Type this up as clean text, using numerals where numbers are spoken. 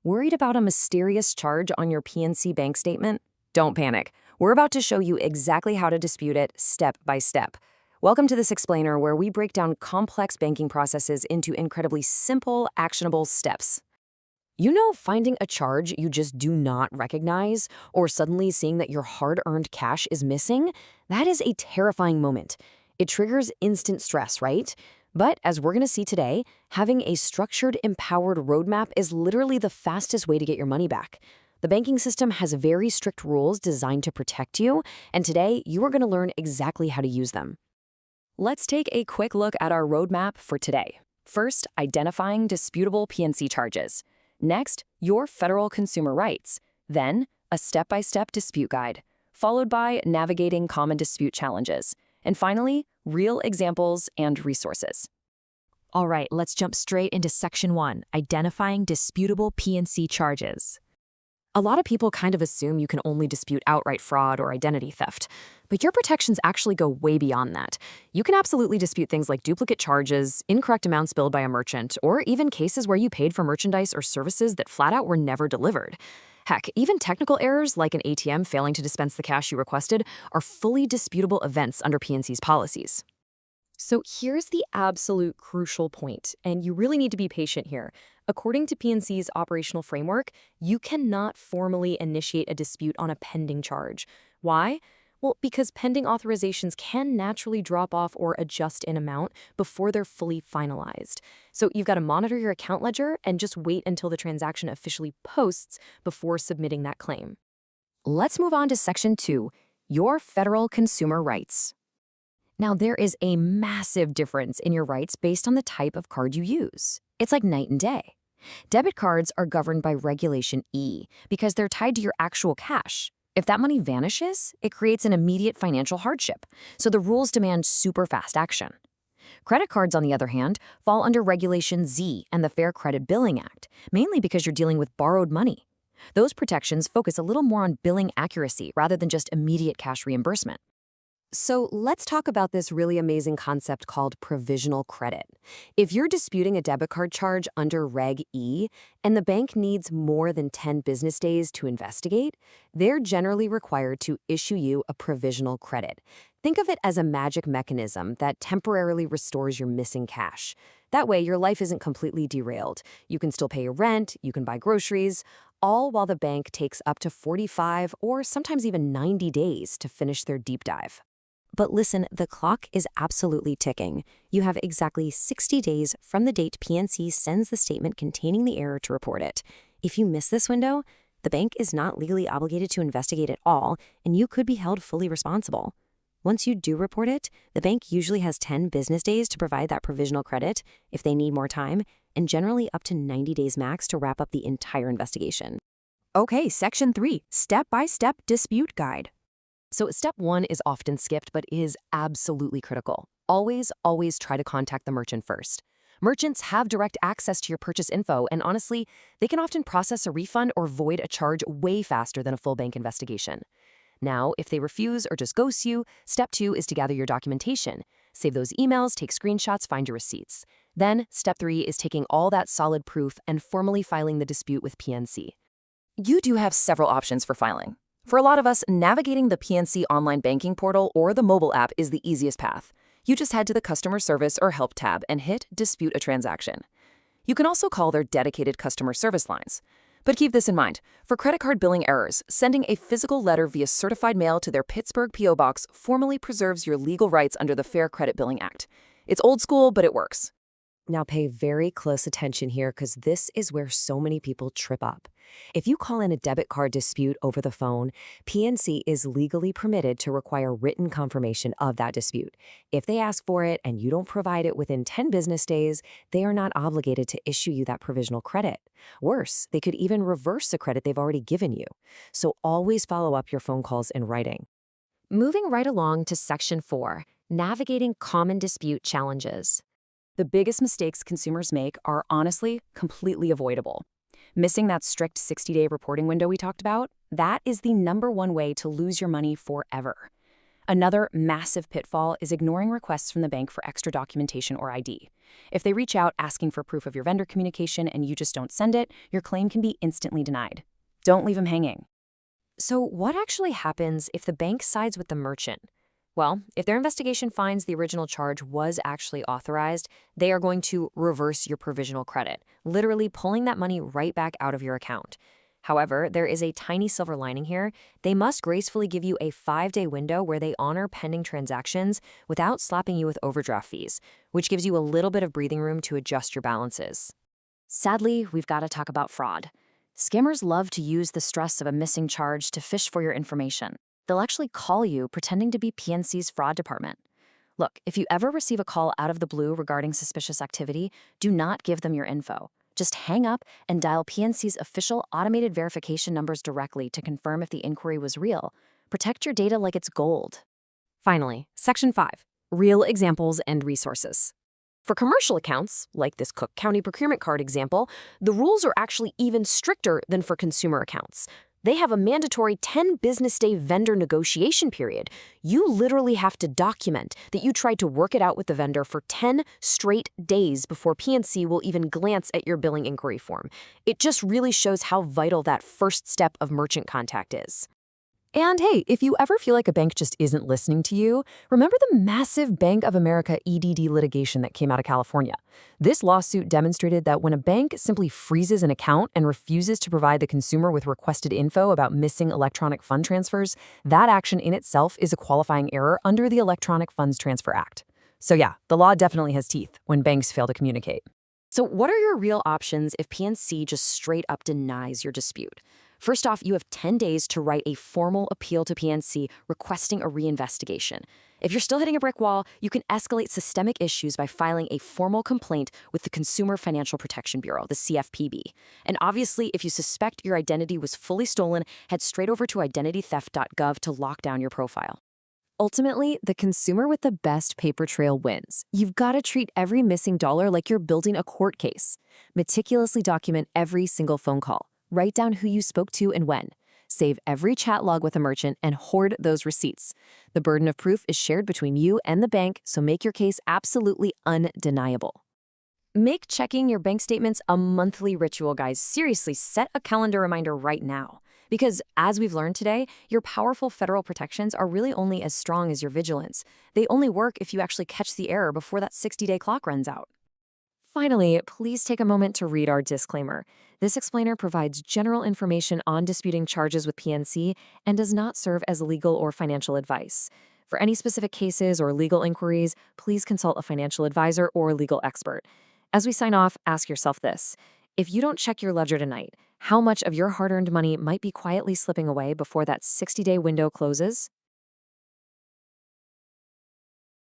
Worried about a mysterious charge on your PNC bank statement? Don't panic. We're about to show you exactly how to dispute it step by step. Welcome to this explainer where we break down complex banking processes into incredibly simple, actionable steps. You know, finding a charge you just do not recognize, or suddenly seeing that your hard-earned cash is missing, that is a terrifying moment. It triggers instant stress, right? But as we're going to see today, having a structured, empowered roadmap is literally the fastest way to get your money back. The banking system has very strict rules designed to protect you, and today you are going to learn exactly how to use them. Let's take a quick look at our roadmap for today. First, identifying disputable PNC charges. Next, your federal consumer rights. Then, a step-by-step dispute guide, followed by navigating common dispute challenges. And finally, real examples and resources. All right, let's jump straight into Section 1, identifying disputable PNC charges. A lot of people kind of assume you can only dispute outright fraud or identity theft, but your protections actually go way beyond that. You can absolutely dispute things like duplicate charges, incorrect amounts billed by a merchant, or even cases where you paid for merchandise or services that flat out were never delivered. Heck, even technical errors like an ATM failing to dispense the cash you requested are fully disputable events under PNC's policies. So here's the absolute crucial point, and you really need to be patient here. According to PNC's operational framework, you cannot formally initiate a dispute on a pending charge. Why? Well, because pending authorizations can naturally drop off or adjust in amount before they're fully finalized. So you've got to monitor your account ledger and just wait until the transaction officially posts before submitting that claim. Let's move on to Section 2, your federal consumer rights. Now, there is a massive difference in your rights based on the type of card you use. It's like night and day. Debit cards are governed by Regulation E because they're tied to your actual cash. If that money vanishes, it creates an immediate financial hardship, so the rules demand super fast action. Credit cards, on the other hand, fall under Regulation Z and the Fair Credit Billing Act, mainly because you're dealing with borrowed money. Those protections focus a little more on billing accuracy rather than just immediate cash reimbursement. So let's talk about this really amazing concept called provisional credit. If you're disputing a debit card charge under Reg E and the bank needs more than 10 business days to investigate, they're generally required to issue you a provisional credit. Think of it as a magic mechanism that temporarily restores your missing cash. That way, your life isn't completely derailed. You can still pay your rent, you can buy groceries, all while the bank takes up to 45 or sometimes even 90 days to finish their deep dive. But listen, the clock is absolutely ticking. You have exactly 60 days from the date PNC sends the statement containing the error to report it. If you miss this window, the bank is not legally obligated to investigate at all, and you could be held fully responsible. Once you do report it, the bank usually has 10 business days to provide that provisional credit if they need more time, and generally up to 90 days max to wrap up the entire investigation. Okay, Section 3, Step-by-Step Dispute Guide. So step 1 is often skipped, but is absolutely critical. Always try to contact the merchant first. Merchants have direct access to your purchase info, and honestly, they can often process a refund or void a charge way faster than a full bank investigation. Now, if they refuse or just ghost you, step 2 is to gather your documentation. Save those emails, take screenshots, find your receipts. Then, step 3 is taking all that solid proof and formally filing the dispute with PNC. You do have several options for filing. For a lot of us, navigating the PNC online banking portal or the mobile app is the easiest path. You just head to the Customer Service or Help tab and hit Dispute a Transaction. You can also call their dedicated customer service lines. But keep this in mind. For credit card billing errors, sending a physical letter via certified mail to their Pittsburgh P.O. Box formally preserves your legal rights under the Fair Credit Billing Act. It's old school, but it works. Now pay very close attention here because this is where so many people trip up. If you call in a debit card dispute over the phone, PNC is legally permitted to require written confirmation of that dispute. If they ask for it and you don't provide it within 10 business days, they are not obligated to issue you that provisional credit. Worse, they could even reverse the credit they've already given you. So always follow up your phone calls in writing. Moving right along to Section 4, navigating common dispute challenges. The biggest mistakes consumers make are honestly completely avoidable. Missing that strict 60-day reporting window we talked about, that is the #1 way to lose your money forever. Another massive pitfall is ignoring requests from the bank for extra documentation or ID. If they reach out asking for proof of your vendor communication and you just don't send it, your claim can be instantly denied. Don't leave them hanging. So what actually happens if the bank sides with the merchant? Well, if their investigation finds the original charge was actually authorized, they are going to reverse your provisional credit, literally pulling that money right back out of your account. However, there is a tiny silver lining here. They must gracefully give you a 5-day window where they honor pending transactions without slapping you with overdraft fees, which gives you a little bit of breathing room to adjust your balances. Sadly, we've got to talk about fraud. Scammers love to use the stress of a missing charge to fish for your information. They'll actually call you pretending to be PNC's fraud department. Look, if you ever receive a call out of the blue regarding suspicious activity, do not give them your info. Just hang up and dial PNC's official automated verification numbers directly to confirm if the inquiry was real. Protect your data like it's gold. Finally, Section 5, Real Examples and Resources. For commercial accounts, like this Cook County procurement card example, the rules are actually even stricter than for consumer accounts. They have a mandatory 10 business day vendor negotiation period. You literally have to document that you tried to work it out with the vendor for 10 straight days before PNC will even glance at your billing inquiry form. It just really shows how vital that first step of merchant contact is. And hey, if you ever feel like a bank just isn't listening to you, remember the massive Bank of America EDD litigation that came out of California. This lawsuit demonstrated that when a bank simply freezes an account and refuses to provide the consumer with requested info about missing electronic fund transfers, that action in itself is a qualifying error under the Electronic Funds Transfer Act. So yeah, the law definitely has teeth when banks fail to communicate. So what are your real options if PNC just straight up denies your dispute? First off, you have 10 days to write a formal appeal to PNC requesting a reinvestigation. If you're still hitting a brick wall, you can escalate systemic issues by filing a formal complaint with the Consumer Financial Protection Bureau, the CFPB. And obviously, if you suspect your identity was fully stolen, head straight over to identitytheft.gov to lock down your profile. Ultimately, the consumer with the best paper trail wins. You've got to treat every missing dollar like you're building a court case. Meticulously document every single phone call. Write down who you spoke to and when. Save every chat log with a merchant and hoard those receipts. The burden of proof is shared between you and the bank, so make your case absolutely undeniable. Make checking your bank statements a monthly ritual, guys. Seriously, set a calendar reminder right now. Because as we've learned today, your powerful federal protections are really only as strong as your vigilance. They only work if you actually catch the error before that 60-day clock runs out. Finally, please take a moment to read our disclaimer. This explainer provides general information on disputing charges with PNC and does not serve as legal or financial advice. For any specific cases or legal inquiries, please consult a financial advisor or legal expert. As we sign off, ask yourself this. If you don't check your ledger tonight, how much of your hard-earned money might be quietly slipping away before that 60-day window closes?